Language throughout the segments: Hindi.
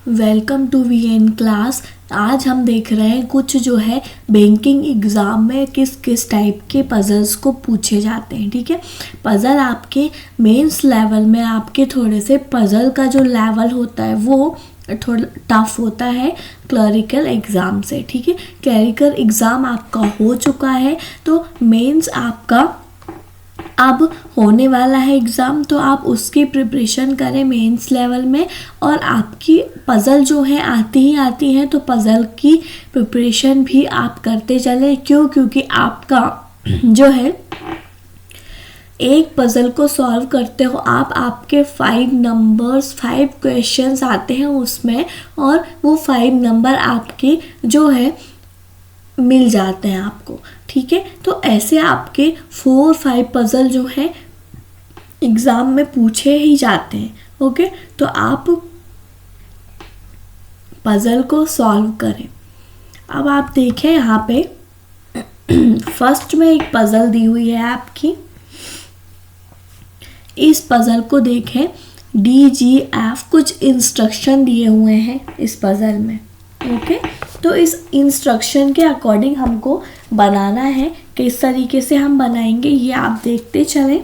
Welcome to VN class. आज हम देख रहे हैं कुछ जो है बैंकिंग एग्ज़ाम में किस किस टाइप के पज़ल्स को पूछे जाते हैं। ठीक है, पज़ल आपके मेंस लेवल में आपके थोड़े से पज़ल का जो लेवल होता है वो थोड़ा टफ होता है क्लरिकल एग्ज़ाम से। ठीक है, क्लरिकल एग्ज़ाम आपका हो चुका है तो मेंस आपका अब होने वाला है एग्ज़ाम, तो आप उसकी प्रिपरेशन करें मेंस लेवल में। और आपकी पज़ल जो है आती हैं तो पज़ल की प्रिपरेशन भी आप करते चलें। क्योंकि आपका जो है एक पज़ल को सॉल्व करते हो आप, आपके 5 क्वेश्चंस आते हैं उसमें, और वो 5 नंबर आपके जो है मिल जाते हैं आपको। ठीक है, तो ऐसे आपके 4-5 पज़ल जो है एग्ज़ाम में पूछे ही जाते हैं। ओके, तो आप पज़ल को सॉल्व करें। अब आप देखें यहाँ पे फर्स्ट में एक पज़ल दी हुई है आपकी। इस पज़ल को देखें, DGF कुछ इंस्ट्रक्शन दिए हुए हैं इस पज़ल में। ओके, तो इस इंस्ट्रक्शन के अकॉर्डिंग हमको बनाना है। किस तरीके से हम बनाएंगे ये आप देखते चलें।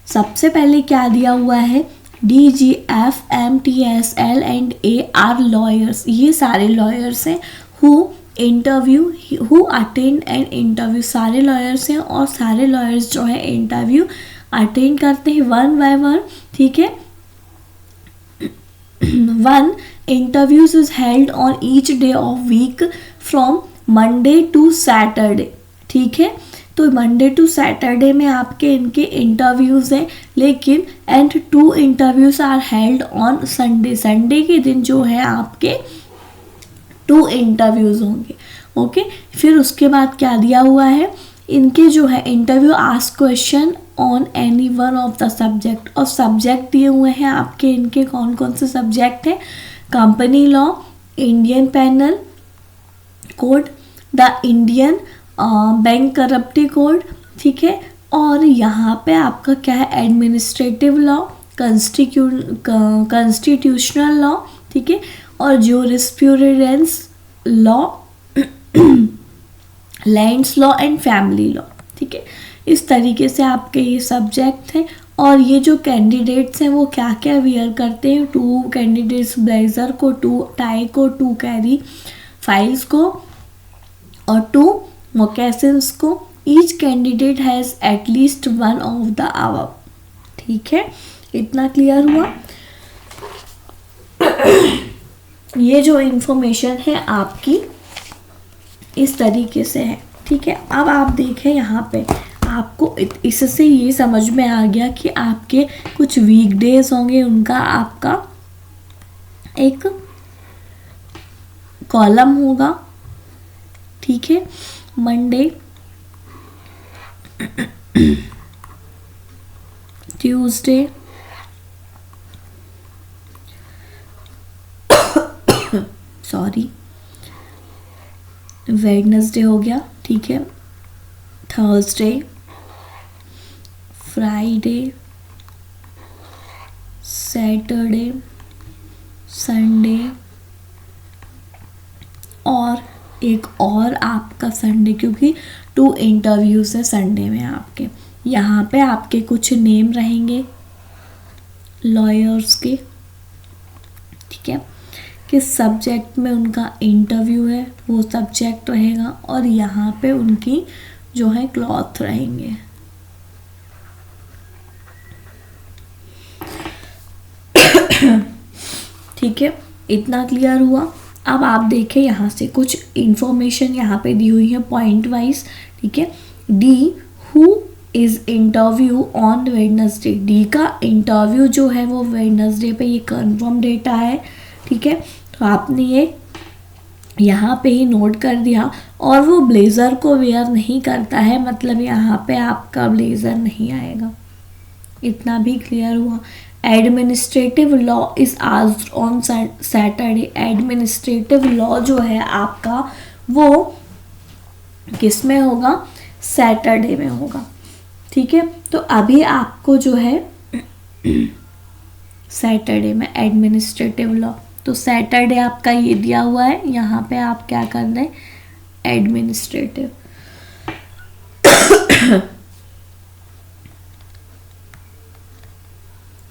सबसे पहले क्या दिया हुआ है, DGF, MTSL and A are lawyers. ये सारे लॉयर्स हैं हु अटेंड एंड इंटरव्यू। सारे लॉयर्स हैं और सारे लॉयर्स जो है इंटरव्यू अटेंड करते हैं 1 by 1। ठीक है, 1 interviews is held on each day of week from Monday to Saturday। ठीक है, तो मंडे टू सैटरडे में आपके इनके इंटरव्यूज़ हैं, लेकिन and 2 interviews are held on Sunday. Sunday के दिन जो है आपके 2 इंटरव्यूज़ होंगे। ओके, फिर उसके बाद क्या दिया हुआ है, इनके जो है interview ask question on any one of the subject. और सब्जेक्ट दिए हुए हैं आपके, इनके कौन कौन से सब्जेक्ट हैं, company law, Indian penal code, the Indian bankruptcy code. ठीक है, और यहाँ पे आपका क्या है, एडमिनिस्ट्रेटिव लॉ, कॉन्स्टिट्यूशनल लॉ। ठीक है, और jurisprudence law, lands law and family law. ठीक है, इस तरीके से आपके ये सब्जेक्ट हैं। और ये जो कैंडिडेट्स हैं वो क्या क्या वियर करते हैं, 2 कैंडिडेट्स ब्लेजर को, 2 टाई को, 2 कैरी फाइल्स को और 2 मोकेसिन्स को। Each candidate has at least 1 of the above. ठीक है, इतना क्लियर हुआ। ये जो इंफॉर्मेशन है आपकी इस तरीके से है। ठीक है, अब आप देखें यहाँ पे आपको इससे ये समझ में आ गया कि आपके कुछ वीकडेज होंगे, उनका आपका एक कॉलम होगा। ठीक है, मंडे, ट्यूसडे, सॉरी वेडनेसडे हो गया। ठीक है, थर्सडे, फ्राइडे, सैटरडे, संडे, और एक और आपका संडे, क्योंकि 2 इंटरव्यूज़ है संडे में आपके। यहाँ पे आपके कुछ नेम रहेंगे लॉयर्स के। ठीक है, किस सब्जेक्ट में उनका इंटरव्यू है वो सब्जेक्ट रहेगा, और यहाँ पे उनकी जो है क्लॉथ रहेंगे। ठीक है, इतना क्लियर हुआ। अब आप देखें यहाँ से कुछ इंफॉर्मेशन यहाँ पे दी हुई है पॉइंट वाइज। ठीक है, D who is interview on Wednesday. D का इंटरव्यू जो है वो वेडनेसडे पे, ये कंफर्म डेटा है। ठीक है, तो आपने ये यहाँ पे ही नोट कर दिया। और वो ब्लेज़र को वेयर नहीं करता है, मतलब यहाँ पे आपका ब्लेज़र नहीं आएगा। इतना भी क्लियर हुआ। Administrative law is asked on Saturday. Administrative law जो है आपका वो किस में होगा, सैटरडे में होगा। ठीक है, तो अभी आपको जो है सैटरडे में एडमिनिस्ट्रेटिव लॉ। तो सैटरडे आपका ये दिया हुआ है, यहाँ पे आप क्या कर रहे हैं, एडमिनिस्ट्रेटिव।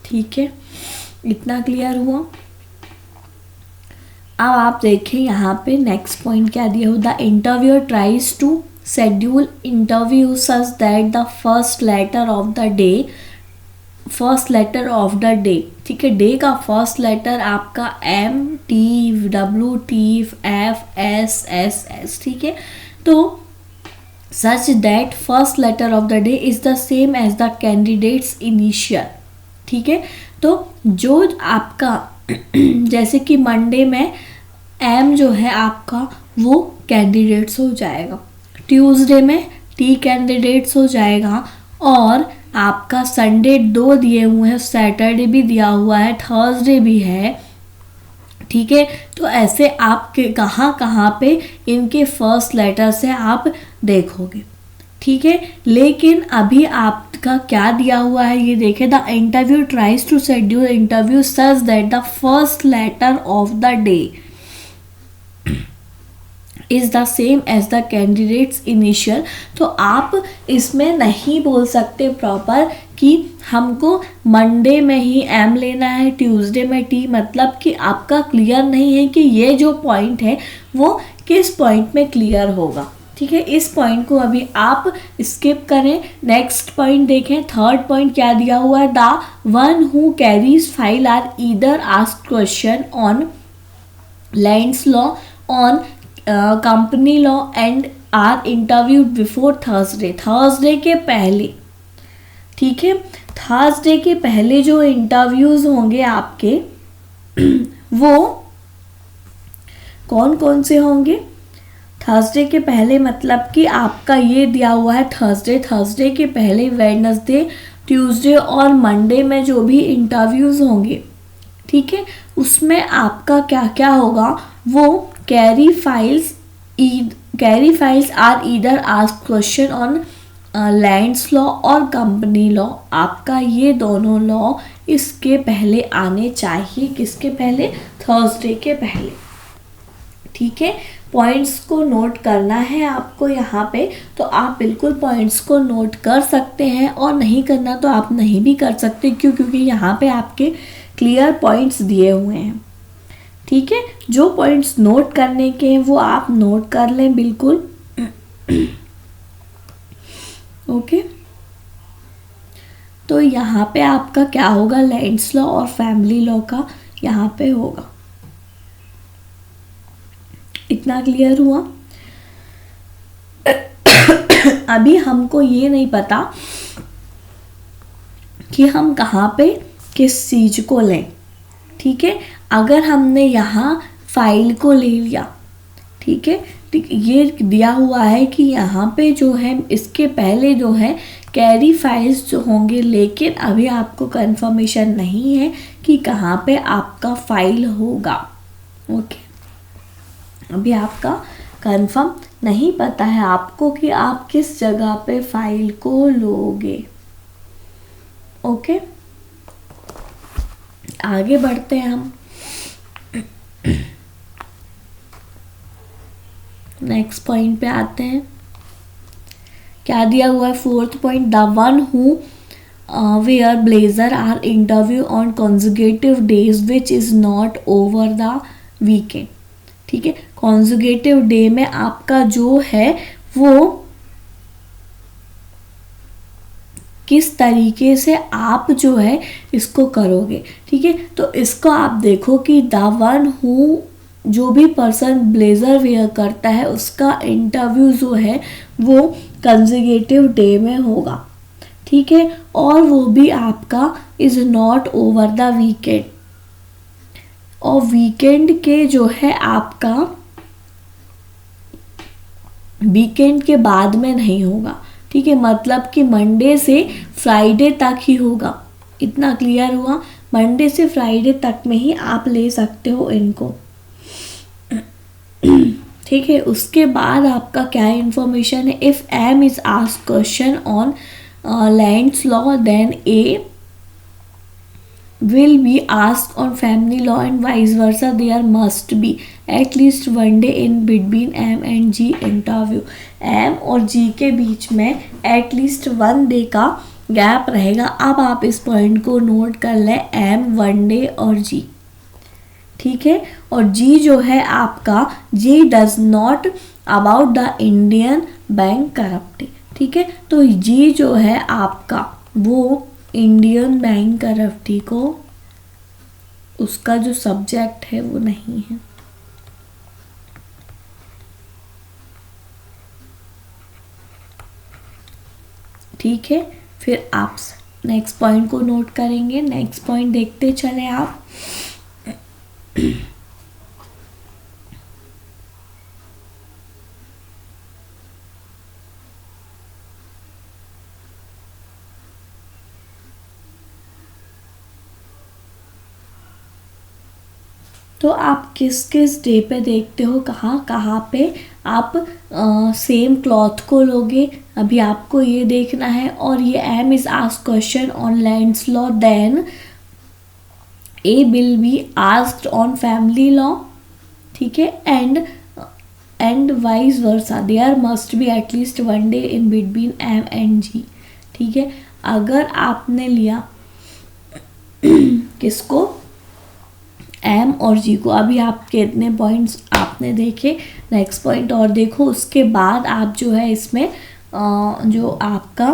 ठीक है, इतना क्लियर हुआ। अब आप देखें यहाँ पे नेक्स्ट पॉइंट क्या दिया हुआ, the interviewer tries to schedule interview such that the first letter of the day, ठीक है, डे का फर्स्ट लेटर आपका M T W T F S S S, ठीक है। तो such that first letter of the day is the same as the candidate's initial, ठीक है। तो जो आपका जैसे कि मंडे में M जो है आपका वो कैंडिडेट्स हो जाएगा, ट्यूसडे में T कैंडिडेट्स हो जाएगा, और आपका संडे 2 दिए हुए हैं, सैटरडे भी दिया हुआ है, थर्सडे भी है, ठीक है। तो ऐसे आपके कहाँ कहाँ पे इनके फर्स्ट लेटर से आप देखोगे, ठीक है। लेकिन अभी आपका क्या दिया हुआ है ये देखें, the interview tries to schedule interview such that the first letter of the day is the same as the candidate's initial. तो आप इसमें नहीं बोल सकते प्रॉपर कि हमको मंडे में ही M लेना है, ट्यूसडे में T, मतलब कि आपका क्लियर नहीं है कि ये जो पॉइंट है वो किस पॉइंट में क्लियर होगा, ठीक है। इस पॉइंट को अभी आप स्किप करें, नेक्स्ट पॉइंट देखें। थर्ड पॉइंट क्या दिया हुआ है, the one who carries file are either asked question on lands law, on company law and are interviewed before Thursday के पहले, ठीक है। थर्सडे के पहले जो इंटरव्यूज होंगे आपके वो कौन कौन से होंगे, थर्सडे के पहले मतलब कि आपका ये दिया हुआ है थर्सडे के पहले वेडनेसडे, ट्यूसडे और मंडे में जो भी इंटरव्यूज होंगे, ठीक है, उसमें आपका क्या क्या होगा, वो carry files are either asked question on lands law और कंपनी लॉ। आपका ये दोनों लॉ इसके पहले आने चाहिए, किसके पहले, थर्सडे के पहले, ठीक है। पॉइंट्स को नोट करना है आपको यहाँ पे, तो आप बिल्कुल पॉइंट्स को नोट कर सकते हैं, और नहीं करना तो आप नहीं भी कर सकते, क्यों, क्योंकि यहाँ पे आपके क्लियर पॉइंट्स दिए हुए हैं, ठीक है। जो पॉइंट्स नोट करने के हैं वो आप नोट कर लें बिल्कुल, ओके। तो यहाँ पे आपका क्या होगा, लैंड्स लॉ और फैमिली लॉ का यहाँ पे होगा। इतना क्लियर हुआ। अभी हमको ये नहीं पता कि हम कहाँ पे किस चीज को लें, ठीक है। अगर हमने यहाँ फाइल को ले लिया, ठीक है, ये दिया हुआ है कि यहाँ पे जो है इसके पहले जो है कैरी फाइल्स जो होंगे, लेकिन अभी आपको कंफर्मेशन नहीं है कि कहाँ पे आपका फाइल होगा, ओके। अभी आपका कंफर्म नहीं पता है आपको कि आप किस जगह पे फाइल को लोगे, ओके। आगे बढ़ते हैं हम, नेक्स्ट पॉइंट पे आते हैं। क्या दिया हुआ है, fourth point, the one who were blazer are interview on conjugative days which is not over the weekend, ठीक है। कॉन्जुगेटिव डे में आपका जो है वो किस तरीके से आप जो है इसको करोगे, ठीक है। तो इसको आप देखो कि द वन हु, जो भी पर्सन ब्लेजर वेयर करता है उसका इंटरव्यू जो है वो कंसेक्यूटिव डे में होगा, ठीक है, और वो भी आपका is not over the weekend, और वीकेंड के जो है आपका वीकेंड के बाद में नहीं होगा, ठीक है, मतलब कि मंडे से फ्राइडे तक ही होगा। इतना क्लियर हुआ, मंडे से फ्राइडे तक में ही आप ले सकते हो इनको, ठीक है। उसके बाद आपका क्या इंफॉर्मेशन है, if M is asked question on lands law then a will be asked on family law and vice versa. There must be at least one day in between M and G interview. M और G के बीच में at least one day का गैप रहेगा. अब आप इस पॉइंट को नोट कर लें, M वन डे और G, ठीक है. और G जो है आपका, G does not about the Indian bankruptcy, ठीक है. तो G जो है आपका वो इंडियन बैंक करप्टी को, उसका जो सब्जेक्ट है वो नहीं है. ठीक है. फिर आप नेक्स्ट पॉइंट को नोट करेंगे. नेक्स्ट पॉइंट देखते चले आप. तो आप किस किस डे पे देखते हो, कहाँ कहाँ पे आप सेम क्लॉथ को लोगे, अभी आपको ये देखना है. और ये M is asked question on lands law, then A will be asked on family law, ठीक है. And vice versa, there must be at least one day in between M and G, ठीक है. अगर आपने लिया किसको, एम और जी को, अभी आप कितने पॉइंट्स आपने देखे. नेक्स्ट पॉइंट और देखो, उसके बाद आप जो है इसमें जो आपका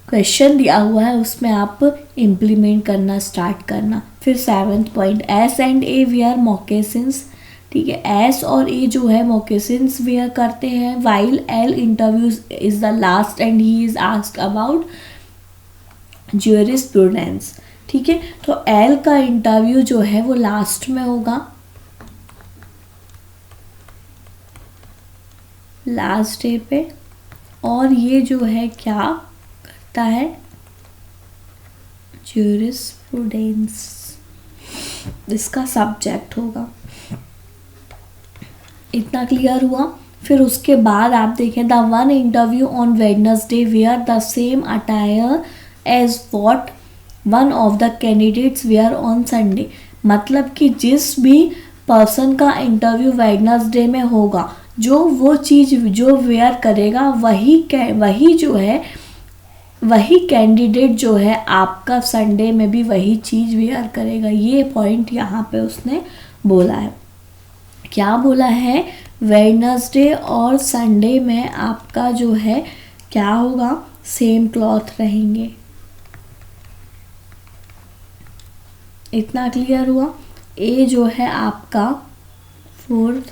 क्वेश्चन दिया हुआ है उसमें आप इम्प्लीमेंट करना स्टार्ट करना. फिर 7th point, S and A wear moccasins, ठीक है. एस और ए जो है मोकेसिन्स वेयर करते हैं. While L interviews is the last and he is asked about jurisprudence, ठीक है. तो एल का इंटरव्यू जो है वो लास्ट में होगा, लास्ट डे पे. और ये जो है क्या करता है, ज्यूरिस्प्रूडेंस इसका सब्जेक्ट होगा. इतना क्लियर हुआ. फिर उसके बाद आप देखें, the one interview on Wednesday were the same attire as what one of the candidates were on Sunday. मतलब कि जिस भी पर्सन का इंटरव्यू वेडनेसडे में होगा, जो वो चीज़ जो वेयर करेगा वही जो है, वही कैंडिडेट जो है आपका संडे में भी वही चीज़ वेयर करेगा. ये पॉइंट यहाँ पे उसने बोला है. क्या बोला है, वेडनेसडे और संडे में आपका जो है क्या होगा, सेम क्लॉथ रहेंगे. इतना क्लियर हुआ. ए जो है आपका 4th,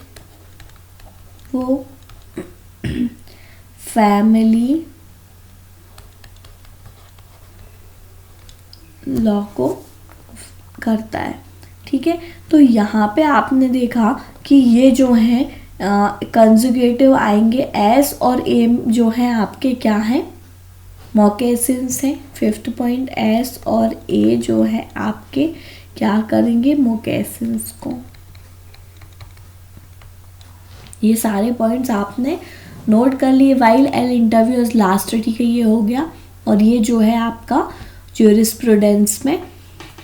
वो फैमिली लॉ को करता है, ठीक है. तो यहाँ पे आपने देखा कि ये जो है कंजुगेटिव आएंगे. एस और ए जो है आपके क्या हैं, मोकेसिन्स हैं. 5th पॉइंट, एस और ए जो है आपके क्या करेंगे, मोकेसिन्स को. ये सारे पॉइंट्स आपने नोट कर लिए. While L interview is last, ठीक है, ये हो गया. और ये जो है आपका ज्यूरिस्प्रूडेंस में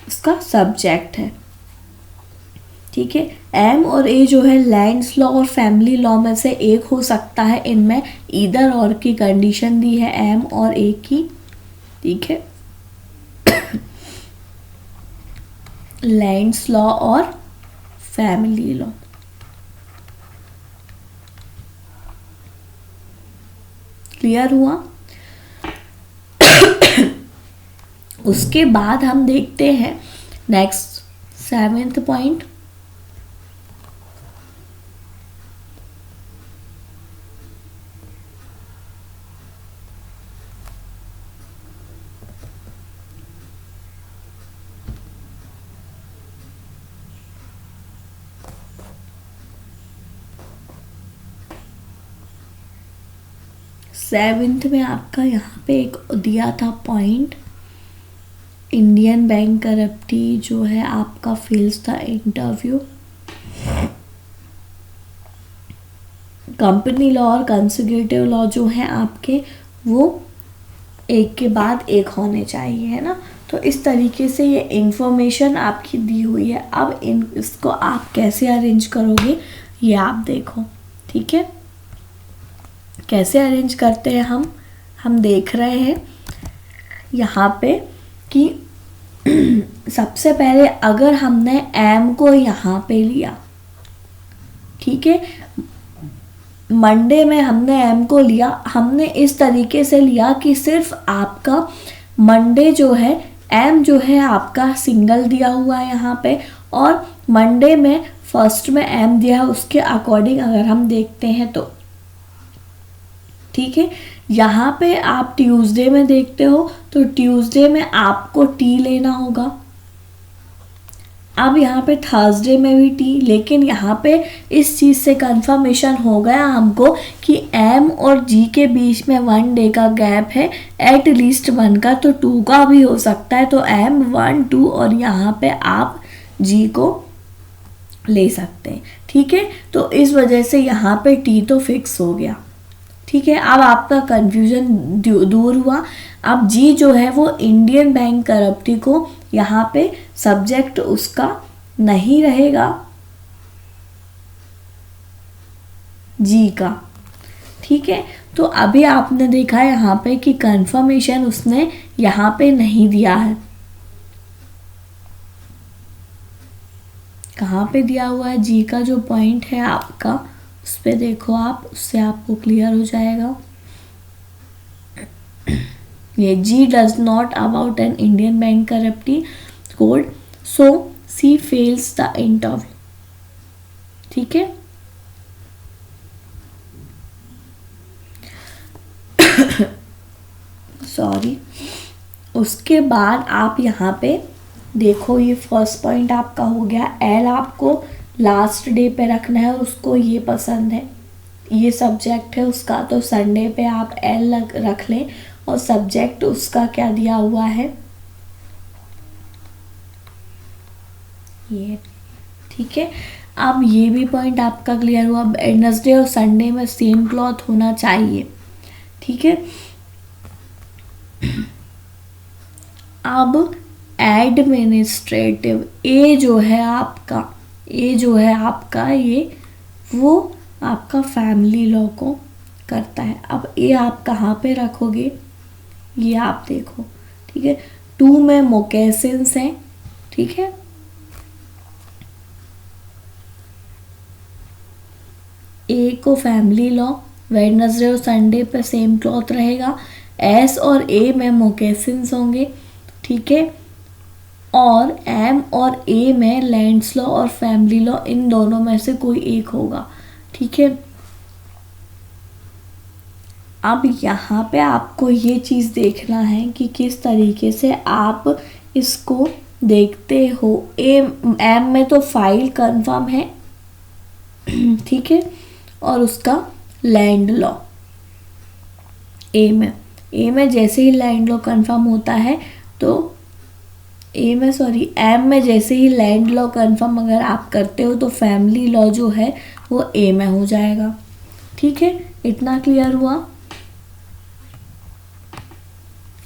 इसका सब्जेक्ट है, ठीक है. एम और ए जो है लैंड्स लॉ और फैमिली लॉ में से एक हो सकता है. इनमें ईदर और की कंडीशन दी है एम और ए की, ठीक है. लैंड्स लॉ और फैमिली लॉ. क्लियर हुआ. उसके बाद हम देखते हैं नेक्स्ट 7th पॉइंट. सेवेंथ में आपका यहाँ पे एक दिया था पॉइंट, इंडियन बैंक करप्टी जो है आपका फेल्स था इंटरव्यू. कंपनी लॉ और कंसेक्यूटिव लॉ जो है आपके वो एक के बाद एक होने चाहिए, है ना. तो इस तरीके से ये इंफॉर्मेशन आपकी दी हुई है। अब इसको आप कैसे अरेंज करोगे ये आप देखो, ठीक है। कैसे अरेंज करते हैं हम देख रहे हैं यहाँ पे कि सबसे पहले अगर हमने एम को यहाँ पे लिया, ठीक है, मंडे में हमने एम को लिया, हमने इस तरीके से लिया कि सिर्फ आपका मंडे जो है एम जो है आपका सिंगल दिया हुआ है यहाँ पे, और मंडे में फर्स्ट में एम दिया है, उसके अकॉर्डिंग अगर हम देखते हैं तो ठीक है। यहाँ पे आप ट्यूसडे में देखते हो तो ट्यूसडे में आपको टी लेना होगा। अब यहाँ पे थर्सडे में भी टी, लेकिन यहाँ पे इस चीज़ से कंफर्मेशन हो गया हमको कि एम और जी के बीच में 1 डे का गैप है, एट लीस्ट 1 का, तो 2 का भी हो सकता है। तो एम 1 2 और यहाँ पे आप जी को ले सकते हैं, ठीक है। तो इस वजह से यहाँ पे टी तो फिक्स हो गया, ठीक है। अब आपका कंफ्यूजन दूर हुआ। अब जी जो है वो इंडियन बैंक करप्टी को यहाँ पे सब्जेक्ट उसका नहीं रहेगा जी का, ठीक है। तो अभी आपने देखा यहाँ पे कि कंफर्मेशन उसने यहाँ पे नहीं दिया है। कहाँ पे दिया हुआ है जी का जो पॉइंट है आपका, उस पर देखो आप, उससे आपको क्लियर हो जाएगा। ये G does not about an Indian bankruptcy code, so C fails the interview, ठीक है। सॉरी। उसके बाद आप यहाँ पे देखो, ये फर्स्ट पॉइंट आपका हो गया। एल आपको लास्ट डे पे रखना है, उसको ये पसंद है, ये सब्जेक्ट है उसका, तो संडे पे आप एल रख लें। और सब्जेक्ट उसका क्या दिया हुआ है ये, ठीक है। अब ये भी पॉइंट आपका क्लियर हुआ। वेडनेसडे और संडे में सेम क्लॉथ होना चाहिए, ठीक है। अब एडमिनिस्ट्रेटिव ए जो है आपका ये वो आपका फैमिली लॉ को करता है। अब ए आप कहाँ पे रखोगे ये आप देखो, ठीक है। 2 में मोकेसिन्स हैं, ठीक है। ए को फैमिली लॉ, वेडनेसडे और संडे पे सेम क्लॉथ रहेगा। एस और ए में मोकेसिन्स होंगे, ठीक है। और एम और ए में लैंड्स लॉ और फैमिली लॉ, इन दोनों में से कोई एक होगा, ठीक है। अब यहाँ पे आपको ये चीज़ देखना है कि किस तरीके से आप इसको देखते हो। एम में तो फाइल कंफर्म है, ठीक है, और उसका लैंड लॉ ए में जैसे ही लैंड लॉ कंफर्म होता है तो एम में जैसे ही लैंड लॉ कंफर्म अगर आप करते हो तो फैमिली लॉ जो है वो ए में हो जाएगा, ठीक है। इतना क्लियर हुआ।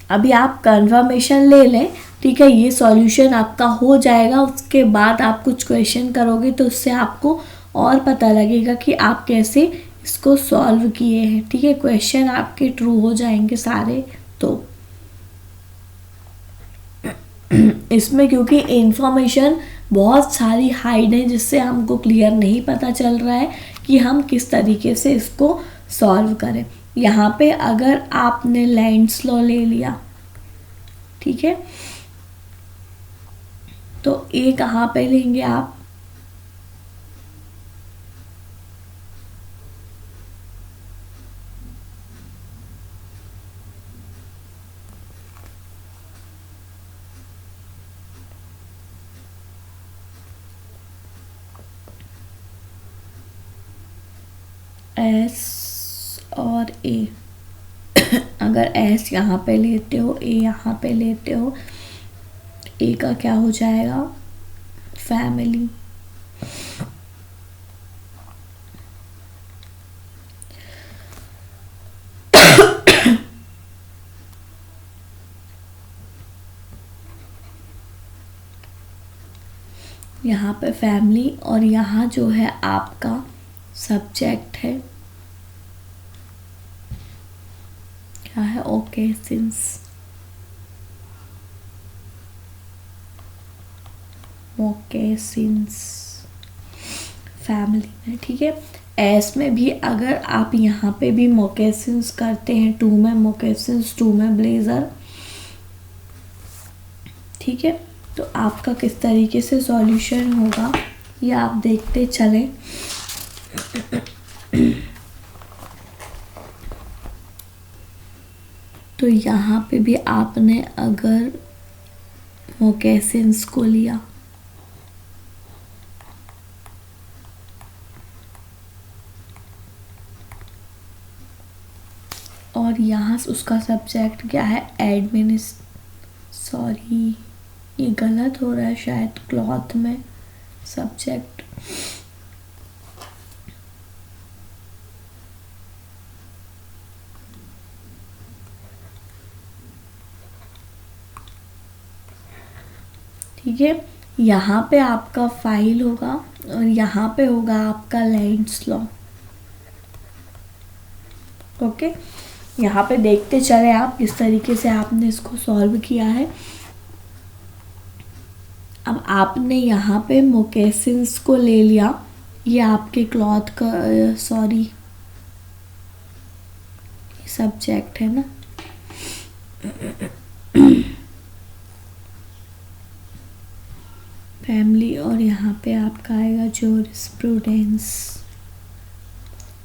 अभी आप कंफर्मेशन ले लें, ठीक है। ये सॉल्यूशन आपका हो जाएगा, उसके बाद आप कुछ क्वेश्चन करोगे तो उससे आपको और पता लगेगा कि आप कैसे इसको सॉल्व किए हैं, ठीक है। क्वेश्चन आपके ट्रू हो जाएंगे सारे। तो इसमें क्योंकि इंफॉर्मेशन बहुत सारी हाइड है जिससे हमको क्लियर नहीं पता चल रहा है कि हम किस तरीके से इसको सॉल्व करें। यहाँ पे अगर आपने लैंड्स लॉ ले लिया, ठीक है, तो ए कहाँ पे लेंगे आप, एस और ए। अगर एस यहाँ पे लेते हो, ए यहाँ पे लेते हो, ए का क्या हो जाएगा, फैमिली। यहाँ पे फैमिली, और यहाँ जो है आपका सब्जेक्ट है, क्या है, ओकेशंस, मोकेशंस फैमिली में, ठीक है। एस में भी अगर आप यहाँ पे भी मोकेशंस करते हैं, टू में मोकेशंस, टू में ब्लेजर, ठीक है। तो आपका किस तरीके से सॉल्यूशन होगा ये आप देखते चलें। तो यहाँ पे भी आपने अगर मोकेशंस को लिया, और यहाँ उसका सब्जेक्ट क्या है, सॉरी ये गलत हो रहा है शायद, क्लॉथ में सब्जेक्ट, ठीक है। यहाँ पे आपका फाइल होगा और यहाँ पे होगा आपका लैंड्स लॉ, ओके। यहाँ पे देखते चले आप किस तरीके से आपने इसको सॉल्व किया है। अब आपने यहाँ पे मोकेशंस को ले लिया, ये आपके क्लॉथ का सॉरी सब्जेक्ट है ना, फैमिली, और यहाँ पे आपका आएगा जूरिस्प्रूडेंस,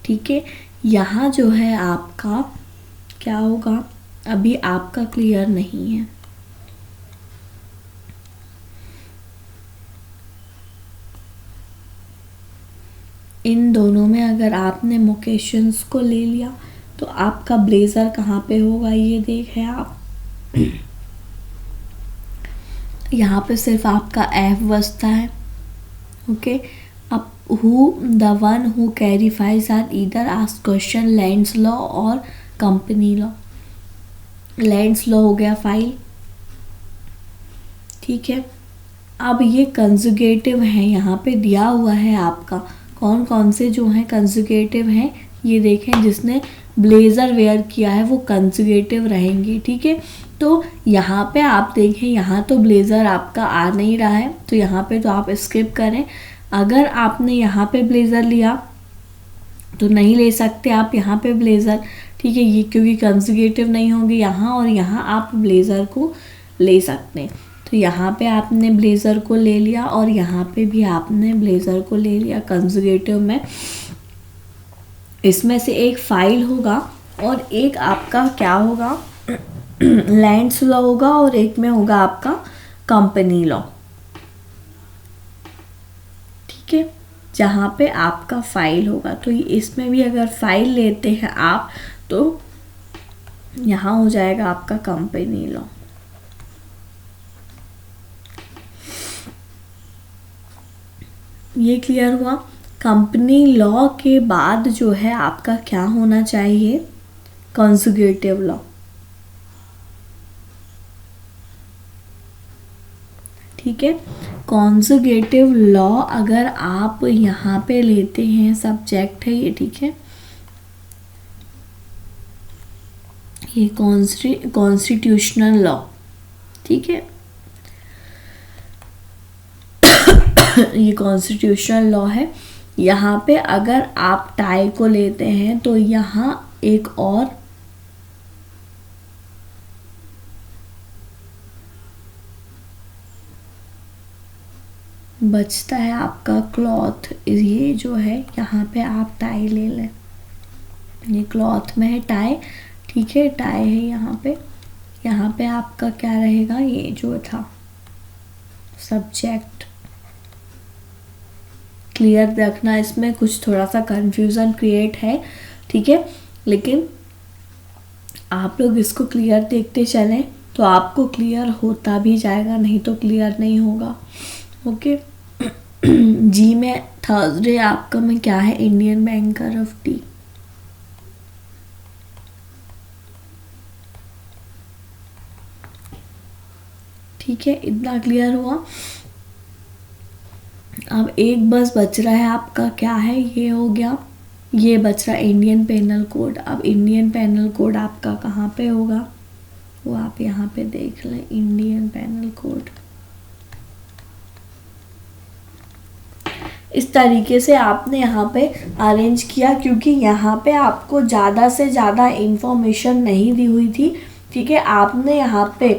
ठीक है। यहाँ जो है आपका क्या होगा, अभी आपका क्लियर नहीं है, इन दोनों में अगर आपने मोकेशंस को ले लिया तो आपका ब्लेजर कहाँ पे होगा ये देखें आप। यहाँ पे सिर्फ आपका एफ बचता है, ओके। अब who the one who clarifies are either ask question lands law और कंपनी लॉ। लैंड्स लॉ हो गया फाइल, ठीक है। अब ये कंजुगेटिव है, यहाँ पे दिया हुआ है आपका कौन कौन से जो हैं कंजुगेटिव हैं, ये देखें जिसने ब्लेजर वेयर किया है वो कंजुगेटिव रहेंगे, ठीक है। तो यहाँ पे आप देखें, यहाँ तो ब्लेजर आपका आ नहीं रहा है, तो यहाँ पे तो आप स्किप करें। अगर आपने यहाँ पे ब्लेजर लिया तो नहीं ले सकते आप यहाँ पे ब्लेजर, ठीक है, ये क्योंकि कंजुगेटिव नहीं होंगे यहाँ, और यहाँ आप ब्लेजर को ले सकते हैं। तो यहाँ पे आपने ब्लेजर को ले लिया और यहाँ पे भी आपने ब्लेजर को ले लिया कंजुगेटिव में। इसमें से एक फाइल होगा और एक आपका क्या होगा, लैंड्स लॉ होगा, और एक में होगा आपका कंपनी लॉ, ठीक है, जहाँ पे आपका फाइल होगा। तो इसमें भी अगर फाइल लेते हैं आप तो यहाँ हो जाएगा आपका कंपनी लॉ। ये क्लियर हुआ। कंपनी लॉ के बाद जो है आपका क्या होना चाहिए, कंजुगेटिव लॉ, ठीक है। कॉन्जुगेटिव लॉ अगर आप यहाँ पे लेते हैं, सब्जेक्ट है ये, ठीक है, ये कॉन्स्टिट्यूशनल लॉ, ठीक है, ये कॉन्स्टिट्यूशनल लॉ है। यहाँ पे अगर आप टाई को लेते हैं तो यहाँ एक और बचता है आपका क्लॉथ, ये जो है यहाँ पे आप टाई ले लें, ये क्लॉथ में है टाई, ठीक है, टाई है यहाँ पे आपका क्या रहेगा, ये जो था सब्जेक्ट। क्लियर रखना, इसमें कुछ थोड़ा सा कंफ्यूजन क्रिएट है, ठीक है, लेकिन आप लोग इसको क्लियर देखते चलें तो आपको क्लियर होता भी जाएगा, नहीं तो क्लियर नहीं होगा, ओके। जी में थर्सडे आपका में क्या है, इंडियन बैंकर ऑफ टी, ठीक है, इतना क्लियर हुआ। अब एक बस बच रहा है आपका, क्या है, ये हो गया, ये बच रहा इंडियन पेनल कोड। अब इंडियन पेनल कोड आपका कहाँ पे होगा, वो आप यहाँ पे देख लें, इंडियन पेनल कोड। इस तरीके से आपने यहाँ पे अरेंज किया, क्योंकि यहाँ पे आपको ज़्यादा से ज़्यादा इंफॉर्मेशन नहीं दी हुई थी, ठीक है। आपने यहाँ पे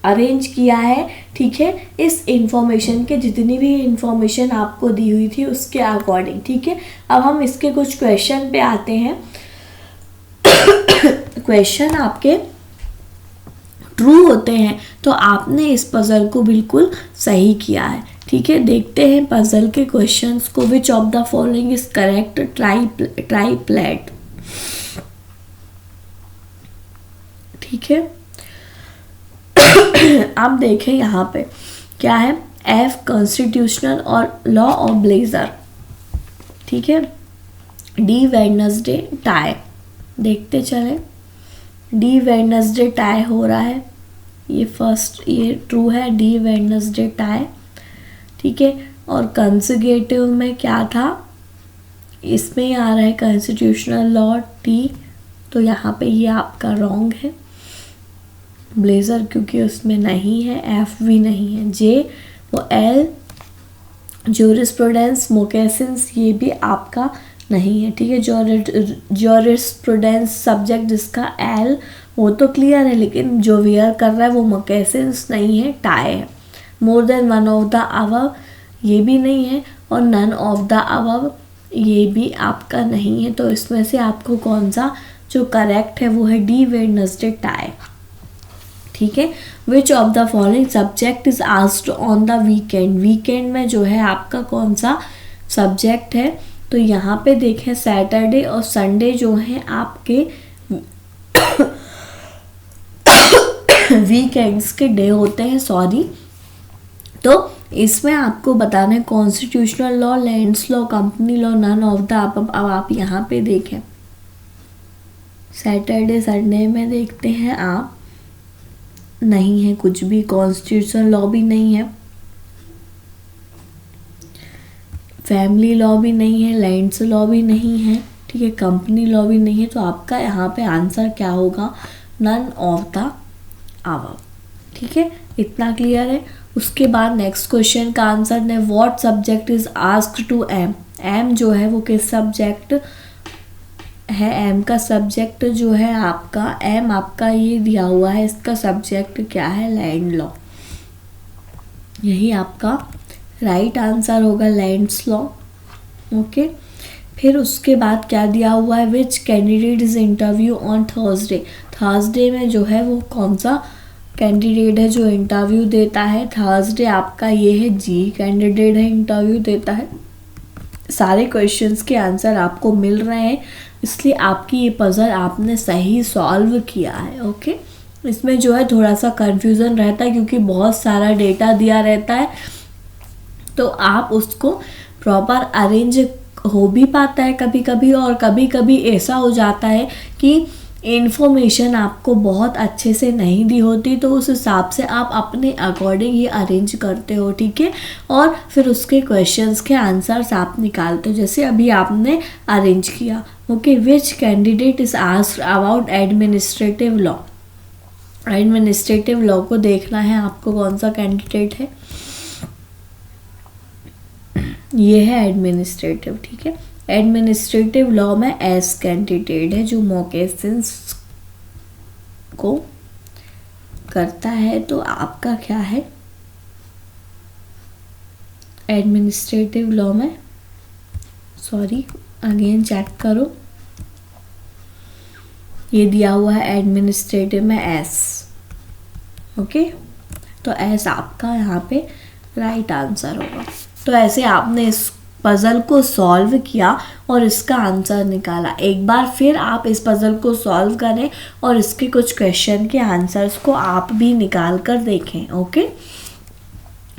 अरेंज किया है, ठीक है, इस इंफॉर्मेशन के, जितनी भी इंफॉर्मेशन आपको दी हुई थी उसके अकॉर्डिंग, ठीक है। अब हम इसके कुछ क्वेश्चन पे आते हैं। क्वेश्चन आपके ट्रू होते हैं तो आपने इस पजल को बिल्कुल सही किया है, ठीक है। देखते हैं पजल के क्वेश्चंस को। Which of the following is correct, triplet, ठीक है। आप देखें यहाँ पे क्या है, एफ कॉन्स्टिट्यूशनल और लॉ ऑफ ब्लेजर, ठीक है। डी वेडनेसडे टाई, देखते चले, डी वेडनेसडे टाई हो रहा है, ये फर्स्ट, ये ट्रू है, डी वेडनेसडे टाई, ठीक है। और कंसेक्यूटिव में क्या था, इसमें ही आ रहा है कॉन्स्टिट्यूशनल लॉ टी, तो यहाँ पे ये आपका रॉन्ग है। ब्लेजर क्योंकि उसमें नहीं है, एफ भी नहीं है, जे वो एल ज्यूरिस्प्रूडेंस मोकेसिन्स ये भी आपका नहीं है, ठीक है। ज्यूरिस्प्रूडेंस सब्जेक्ट जिसका एल वो तो क्लियर है, लेकिन जो वेयर कर रहा है वो मोकेसिन्स नहीं है, टाई है। More than one of the above ये भी नहीं है, और नन ऑफ द अबव ये भी आपका नहीं है। तो इसमें से आपको कौन सा जो करेक्ट है वो है डी वेडनेसडे टाई, ठीक है। विच of the following subject is asked on the weekend, weekend में जो है आपका कौन सा सब्जेक्ट है, तो यहाँ पे देखें सैटरडे और संडे जो हैं आपके वीकेंड्स के डे होते हैं, सॉरी। तो इसमें आपको बताना है constitutional law, lands law, company law, none of the अब आप यहाँ पे देखें सैटरडे संडे में देखते हैं आप, नहीं है कुछ भी, कॉन्स्टिट्यूशनल लॉ भी नहीं है, फैमिली लॉ भी नहीं है, लैंड्स लॉ भी नहीं है, ठीक है, कंपनी लॉ भी नहीं है। तो आपका यहाँ पे आंसर क्या होगा, नन ऑफ द अबव, ठीक है। इतना क्लियर है। उसके बाद नेक्स्ट क्वेश्चन का आंसर है what subject is asked to M, M जो है वो किस सब्जेक्ट है, एम का सब्जेक्ट जो है आपका, एम आपका ये दिया हुआ है, इसका सब्जेक्ट क्या है, लैंड लॉ, यही आपका राइट आंसर होगा, लैंड्स लॉ, ओके। फिर उसके बाद क्या दिया हुआ है, which candidate is interview on Thursday, Thursday में जो है वो कौन सा कैंडिडेट है जो इंटरव्यू देता है, थर्सडे आपका ये है, जी कैंडिडेट है इंटरव्यू देता है। सारे क्वेश्चंस के आंसर आपको मिल रहे हैं, इसलिए आपकी ये पजल आपने सही सॉल्व किया है, ओके। इसमें जो है थोड़ा सा कंफ्यूजन रहता है क्योंकि बहुत सारा डेटा दिया रहता है, तो आप उसको प्रॉपर अरेंज हो भी पाता है कभी कभी, और कभी कभी ऐसा हो जाता है कि इन्फॉर्मेशन आपको बहुत अच्छे से नहीं दी होती, तो उस हिसाब से आप अपने अकॉर्डिंग ये अरेंज करते हो, ठीक है। और फिर उसके क्वेश्चंस के आंसर्स आप निकालते हो, जैसे अभी आपने अरेंज किया, okay. Which candidate is asked about administrative law, administrative law को देखना है आपको कौन सा कैंडिडेट है, ये है एडमिनिस्ट्रेटिव, ठीक है। एडमिनिस्ट्रेटिव लॉ में एस कैंडिडेट है जो मोकेसिन्स को करता है, तो आपका क्या है एडमिनिस्ट्रेटिव लॉ में, सॉरी अगेन चेक करो, ये दिया हुआ है एडमिनिस्ट्रेटिव में एस, ओके। तो एस आपका यहाँ पे राइट आंसर होगा। तो ऐसे आपने इस पज़ल को सॉल्व किया और इसका आंसर निकाला। एक बार फिर आप इस पज़ल को सॉल्व करें और इसके कुछ क्वेश्चन के आंसर्स को आप भी निकाल कर देखें, ओके।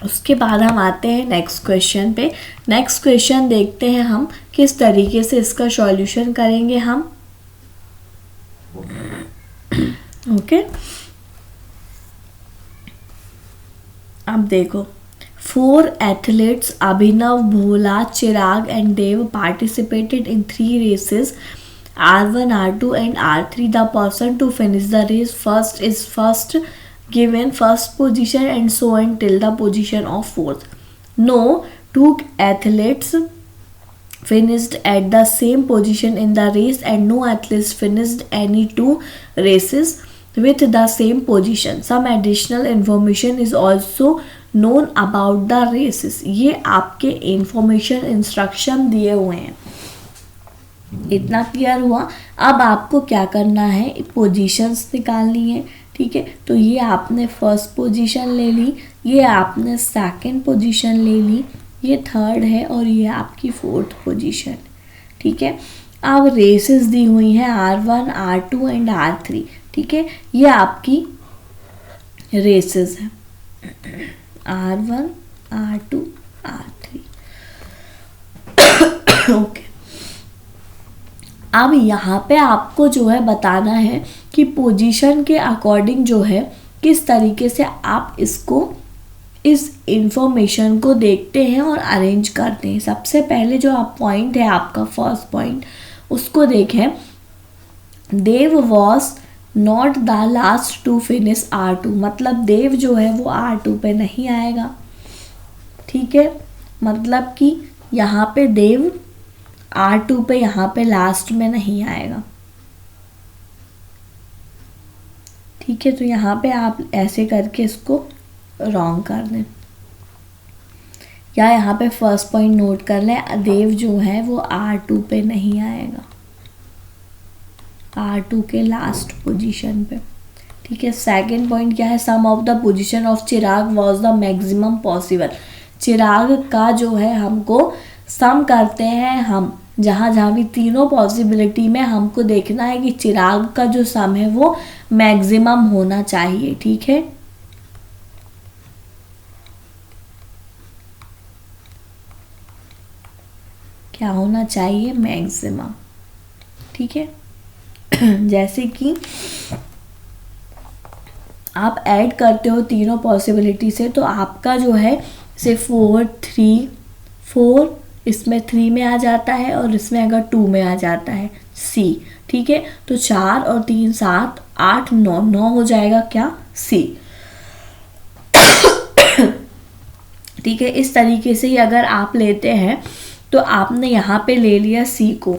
उसके बाद हम आते हैं नेक्स्ट क्वेश्चन पे। नेक्स्ट क्वेश्चन देखते हैं हम किस तरीके से इसका सॉल्यूशन करेंगे हम, ओके। अब देखो 4 athletes Abhinav, Bhola, Chirag and Dev participated in 3 races R1, R2 and R3. The person to finish the race first is first given first position and so on till the position of fourth. No 2 athletes finished at the same position in the race and no athletes finished any 2 races with the same position. Some additional information is also known about the races. ये आपके इंफॉर्मेशन इंस्ट्रक्शन दिए हुए हैं. इतना क्लियर हुआ. अब आपको क्या करना है, पोजीशंस निकालनी है. ठीक है, तो ये आपने फर्स्ट पोजीशन ले ली, ये आपने सेकंड पोजीशन ले ली, ये थर्ड है और ये आपकी फोर्थ पोजीशन. ठीक है, अब रेसेस दी हुई हैं R1, R2 एंड R3. ठीक है, ये आपकी रेसेस हैं R1, R2, R3. ओके, अब यहाँ पे आपको जो है बताना है कि पोजीशन के अकॉर्डिंग जो है किस तरीके से आप इसको इस इंफॉर्मेशन को देखते हैं और अरेंज करते हैं. सबसे पहले जो आप पॉइंट है आपका फर्स्ट पॉइंट उसको देखें. Dev was not the last to finish R2. मतलब देव जो है वो R2 पे नहीं आएगा. ठीक है, मतलब कि यहाँ पे देव R2 पे यहाँ पे लास्ट में नहीं आएगा. ठीक है, तो यहाँ पे आप ऐसे करके इसको रॉन्ग कर दें या यहाँ पे फर्स्ट पॉइंट नोट कर लें. देव जो है वो R2 पे नहीं आएगा, R2 के लास्ट पोजीशन पे. ठीक है, सेकंड पॉइंट क्या है, sum of the position of Chirag was the maximum possible. Chirag का जो है हमको सम करते हैं हम, जहाँ जहाँ भी तीनों पॉसिबिलिटी में हमको देखना है कि चिराग का जो सम है वो मैक्सिमम होना चाहिए. ठीक है, क्या होना चाहिए, मैक्सिमम. ठीक है, जैसे कि आप ऐड करते हो तीनों पॉसिबिलिटी से तो आपका जो है से 4, 3, 4 इसमें 3 में आ जाता है और इसमें अगर 2 में आ जाता है C. ठीक है, तो 4 और 3 7 8 9 9 हो जाएगा क्या, C. ठीक है, इस तरीके से ही अगर आप लेते हैं तो आपने यहाँ पे ले लिया C को.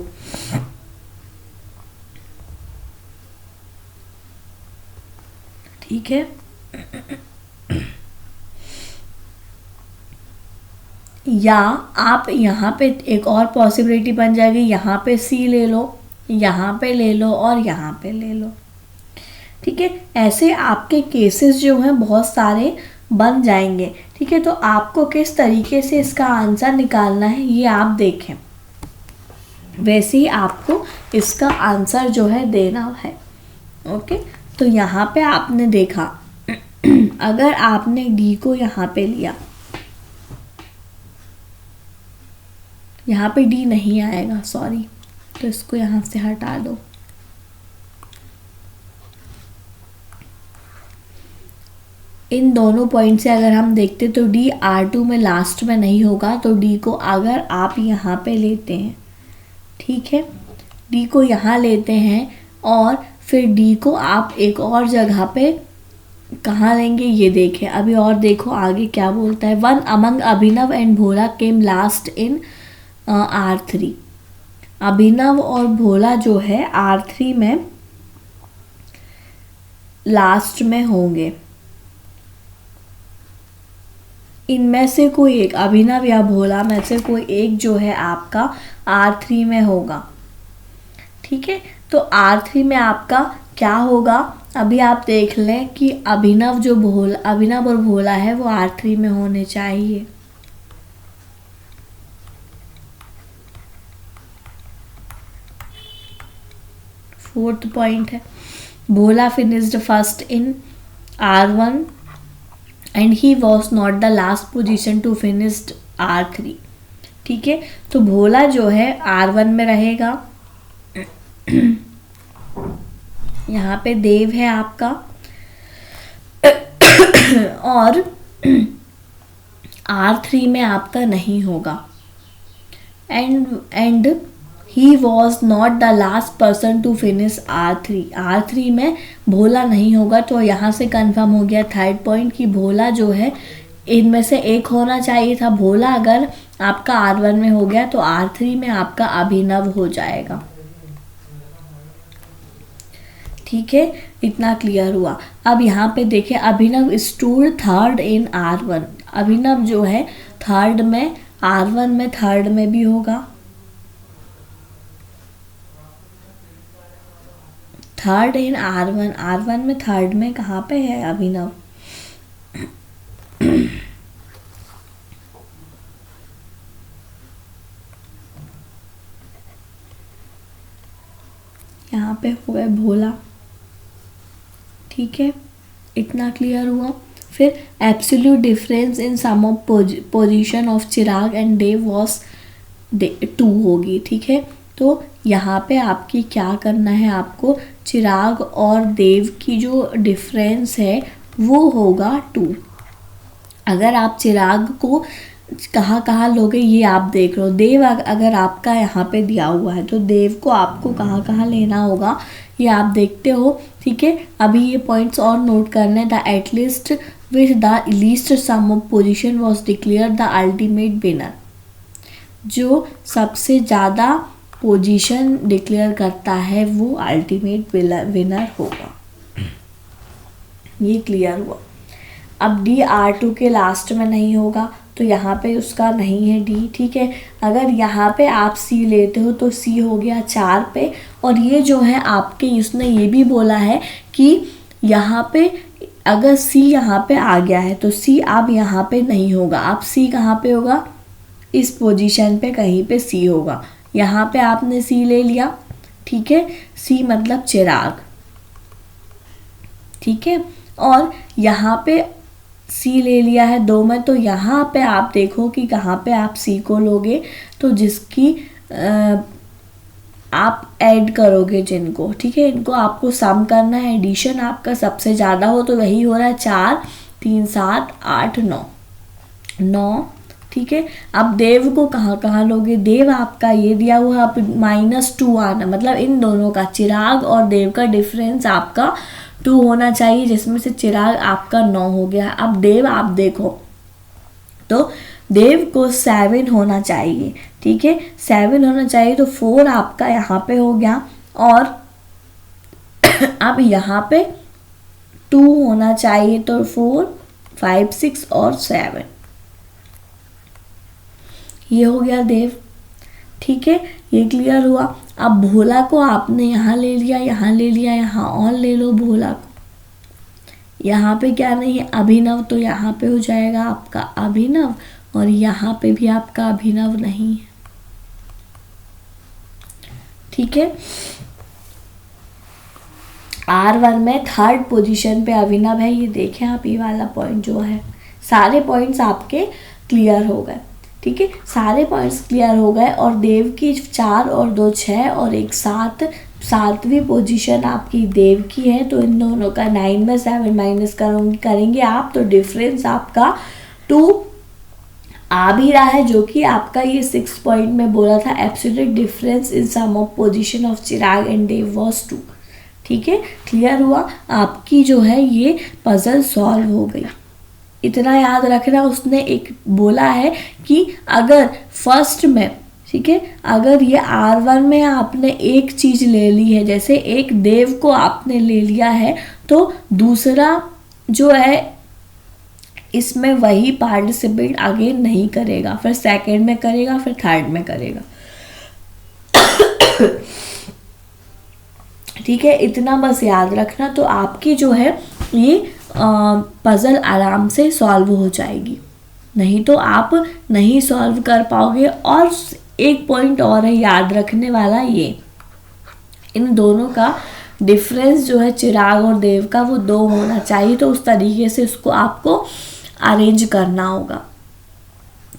ठीक है, या आप यहाँ पे एक और पॉसिबिलिटी बन जाएगी, यहाँ पे C ले लो, यहाँ पे ले लो और यहाँ पे ले लो. ठीक है, ऐसे आपके केसेस जो हैं बहुत सारे बन जाएंगे. ठीक है, तो आपको किस तरीके से इसका आंसर निकालना है ये आप देखें, वैसे ही आपको इसका आंसर जो है देना है. ओके, तो यहाँ पे आपने देखा अगर आपने D को यहाँ पे लिया, यहाँ पे D नहीं आएगा, सॉरी, तो इसको यहाँ से हटा दो. इन दोनों पॉइंट से अगर हम देखते तो D R2 में लास्ट में नहीं होगा, तो D को अगर आप यहाँ पे लेते हैं, ठीक है, D को यहाँ लेते हैं और फिर D को आप एक और जगह पे कहाँ लेंगे ये देखें. अभी और देखो आगे क्या बोलता है. One among Abhinav and Bhola came last in R3. अभिनव और भोला जो है R3 में लास्ट में होंगे. इनमें से कोई एक, अभिनव या भोला में से कोई एक जो है आपका R3 में होगा. ठीक है, तो R3 में आपका क्या होगा, अभी आप देख लें कि अभिनव और भोला है वो R3 में होने चाहिए. फोर्थ पॉइंट है, Bhola finished first in R1 and he was not the last position to finished R3. ठीक है, तो भोला जो है R1 में रहेगा. यहाँ पे देव है आपका और R3 में आपका नहीं होगा। And he was not the last person to finish R3 में भोला नहीं होगा। तो यहाँ से कंफर्म हो गया थर्ड पॉइंट कि भोला जो है इनमें से एक होना चाहिए था। भोला अगर आपका R1 में हो गया तो R3 में आपका अभिनव हो जाएगा। ठीक है, इतना क्लियर हुआ। अब यहाँ पे देखें, अभिनव स्टूड थर्ड इन R1। अभिनव जो है थर्ड में, R1 में थर्ड में भी होगा। थर्ड इन R1 में थर्ड में कहाँ पे है अभिनव? यहाँ पे हो गए भोला। ठीक है, इतना क्लियर हुआ। फिर absolute difference in sum of position of Chirag and Dev was 2 होगी। ठीक है, तो यहाँ पे आपकी क्या करना है, आपको चिराग और देव की जो डिफरेंस है वो होगा 2। अगर आप चिराग को कहाँ कहाँ लोगे ये आप देख लो। देव अगर आपका यहाँ पे दिया हुआ है तो देव को आपको कहाँ कहाँ लेना होगा ये आप देखते हो। ठीक है, अभी ये पॉइंट्स और नोट करने। The at least with the least sum of position was declare the ultimate winner. जो सबसे ज़्यादा पोजीशन डिक्लेयर करता है वो अल्टीमेट विनर होगा। ये क्लियर हुआ। अब D R2 के लास्ट में नहीं होगा तो यहाँ पे उसका नहीं है D। ठीक है, अगर यहाँ पे आप C लेते हो तो C हो गया 4 पे। और ये जो है आपके, इसने ये भी बोला है कि यहाँ पे अगर C यहाँ पे आ गया है तो C अब यहाँ पे नहीं होगा। अब C कहाँ पे होगा? इस पोजीशन पे कहीं पे C होगा। यहाँ पे आपने C ले लिया। ठीक है, C मतलब चिराग। ठीक है, और यहाँ पे C ले लिया है 2 में, तो यहाँ पे आप देखो कि कहाँ पे आप C को लोगे। तो जिसकी आप ऐड करोगे जिनको, ठीक है, इनको आपको सम करना है। एडिशन आपका सबसे ज़्यादा हो तो वही हो रहा है 4 3 7 8 9। ठीक है, अब देव को कहाँ कहाँ लोगे? देव आपका ये दिया हुआ, आप -2 आना, मतलब इन दोनों का, चिराग और देव का डिफरेंस आपका 2 होना चाहिए, जिसमें से चिराग आपका 9 हो गया। अब देव आप देखो तो देव को 7 होना चाहिए। ठीक है, 7 होना चाहिए तो 4 आपका यहाँ पे हो गया। और अब यहाँ पे 2 होना चाहिए तो 4 5 6 और 7 ये हो गया देव। ठीक है, ये क्लियर हुआ। अब भोला को आपने यहाँ ले लिया, यहाँ ले लिया, यहाँ और ले लो भोला को। यहाँ पे क्या नहीं है? अभिनव, तो यहाँ पे हो जाएगा आपका अभिनव, और यहाँ पे भी आपका अभिनव नहीं है। ठीक है, R1 में थर्ड पोजीशन पे अभिनव है। ये देखें आप, ये वाला पॉइंट जो है, सारे पॉइंट्स आपके क्लियर हो गए। ठीक है, सारे पॉइंट्स क्लियर हो गए। और देव की 4 और 2 6 और 1 7, 7वीं पोजीशन आपकी देव की है। तो इन दोनों का 9 में 7 माइनस करेंगे आप, तो डिफरेंस आपका 2 आ भी रहा है, जो कि आपका ये 6 पॉइंट में बोला था। Absolute difference in sum of position of Chirag and Dev was 2। ठीक है, क्लियर हुआ। आपकी जो है ये पजल सॉल्व हो गई। इतना याद रखना, उसने एक बोला है कि अगर फर्स्ट में, ठीक है, अगर ये R1 में आपने एक चीज़ ले ली है, जैसे एक देव को आपने ले लिया है, तो दूसरा जो है इसमें वही पार्टिसिपेट आगे नहीं करेगा, फिर सेकंड में करेगा, फिर थर्ड में करेगा। ठीक है, इतना बस याद रखना, तो आपकी जो है ये पजल आराम से सॉल्व हो जाएगी। नहीं तो आप नहीं सॉल्व कर पाओगे। और एक पॉइंट और है याद रखने वाला, ये इन दोनों का डिफरेंस जो है चिराग और देव का, वो 2 होना चाहिए। तो उस तरीके से उसको आपको अरेंज करना होगा।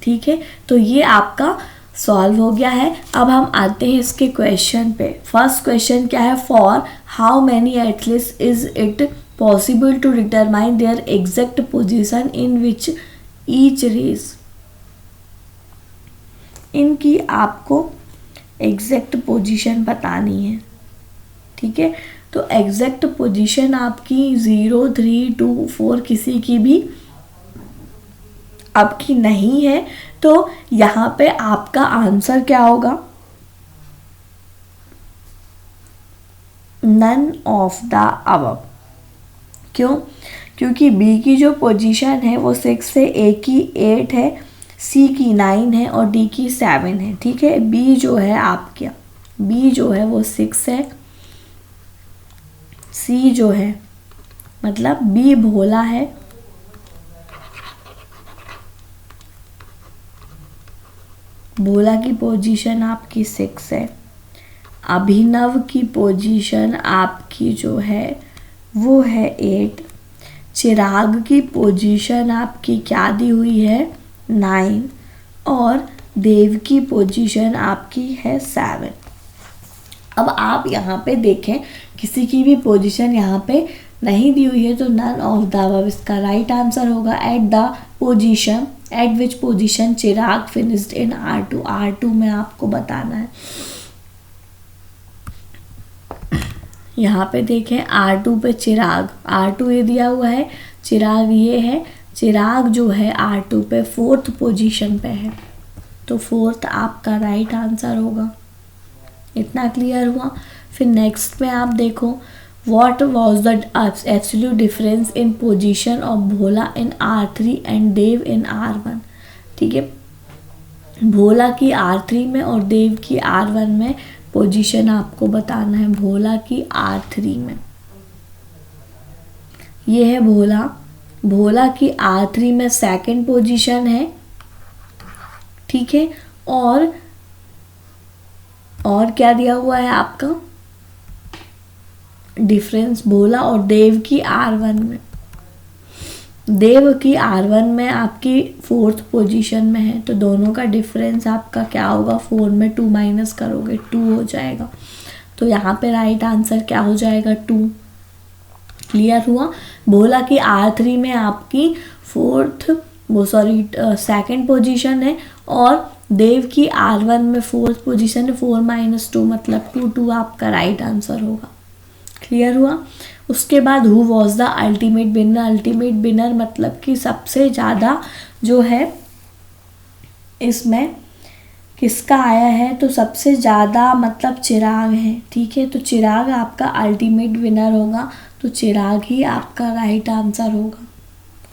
ठीक है, तो ये आपका सॉल्व हो गया है। अब हम आते हैं इसके क्वेश्चन पे। फर्स्ट क्वेश्चन क्या है? For how many athletes is it possible to determine their exact position in which each race. इनकी आपको एग्जैक्ट पोजीशन बतानी है, ठीक है। तो एग्जैक्ट पोजीशन आपकी 0, 3, 2, 4 किसी की भी आपकी नहीं है, तो यहाँ पे आपका आंसर क्या होगा? None of the above. क्यों? क्योंकि बी की जो पोजीशन है वो 6 है, ए की 8 है, सी की 9 है और डी की 7 है, ठीक है। बी जो है आपका, बी जो है वो 6 है, सी जो है मतलब बी भोला है, भोला की पोजीशन आपकी 6 है, अभिनव की पोजीशन आपकी जो है वो है 8, चिराग की पोजीशन आपकी क्या दी हुई है? 9 और देव की पोजीशन आपकी है 7। अब आप यहाँ पे देखें किसी की भी पोजीशन यहाँ पे नहीं दी हुई है, तो नन ऑफ द अबव इसका राइट आंसर होगा। At the position, eight which position Chirag finished in R2, R2 में आपको बताना है। यहाँ पे देखें R2 पे चिराग, R2 ये दिया हुआ है, चिराग ये है, चिराग जो है R2 पे 4th पोजीशन पे है, तो 4th आपका राइट आंसर होगा। इतना क्लियर हुआ। फिर नेक्स्ट में आप देखो, what was the absolute difference in position of Bhola in R3 and Dev in R1, ठीक है। भोला की R3 में और देव की R1 में पोजीशन आपको बताना है। भोला की R3 में, ये है भोला, भोला की R3 में 2nd पोजीशन है, ठीक है। और क्या दिया हुआ है आपका डिफरेंस? भोला और देव की R1 में, देव की R1 में आपकी 4th पोजीशन में है, तो दोनों का डिफरेंस आपका क्या होगा? 4 में 2 माइनस करोगे 2 हो जाएगा, तो यहाँ पे राइट आंसर क्या हो जाएगा? 2। क्लियर हुआ। भोला की R3 में आपकी 2nd पोजीशन है और देव की R1 में 4th पोजीशन है, 4 - 2 मतलब 2 आपका राइट आंसर होगा। क्लियर हुआ। उसके बाद who was the ultimate winner, ultimate winner मतलब कि सबसे ज़्यादा जो है इसमें किसका आया है, तो सबसे ज़्यादा मतलब चिराग है, ठीक है। तो चिराग आपका अल्टीमेट विनर होगा, तो चिराग ही आपका राइट आंसर होगा।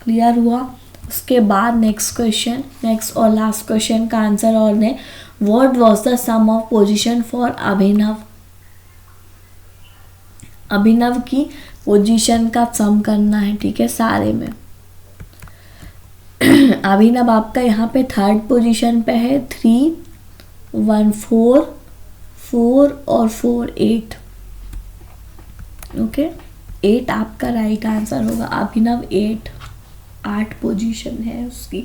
क्लियर हुआ। उसके बाद नेक्स्ट क्वेश्चन, नेक्स्ट और लास्ट क्वेश्चन का आंसर और ने, what was the sum of position for Abhinav, Abhinav की पोजीशन का सम करना है, ठीक है, सारे में। अभिनव आपका यहाँ पे 3rd पोजीशन पे है, 3, 1, 4, 4 और 4, 8, ओके। 8 आपका राइट आंसर होगा। अभिनव 8 पोजीशन है उसकी।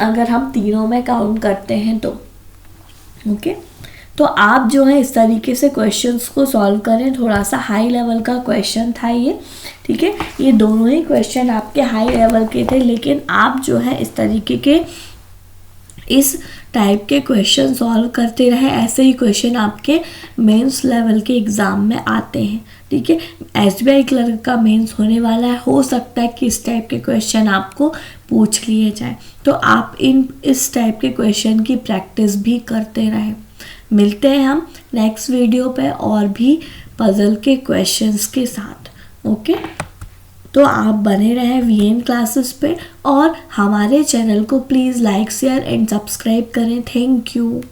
अगर हम तीनों में काउंट करते हैं तो, ओके। तो आप जो है इस तरीके से क्वेश्चंस को सॉल्व करें। थोड़ा सा हाई लेवल का क्वेश्चन था ये, ठीक है। ये दोनों ही क्वेश्चन आपके हाई लेवल के थे, लेकिन आप जो है इस तरीके के इस टाइप के क्वेश्चन सॉल्व करते रहे, ऐसे ही क्वेश्चन आपके मेंस लेवल के एग्ज़ाम में आते हैं, ठीक है। SBI क्लर्क का मेंस होने वाला है, हो सकता है कि इस टाइप के क्वेश्चन आपको पूछ लिए जाए, तो आप इस टाइप के क्वेश्चन की प्रैक्टिस भी करते रहें। मिलते हैं हम नेक्स्ट वीडियो पे और भी पजल के क्वेश्चंस के साथ, ओके। तो आप बने रहें VN क्लासेस पे और हमारे चैनल को please like, share and subscribe करें। Thank you.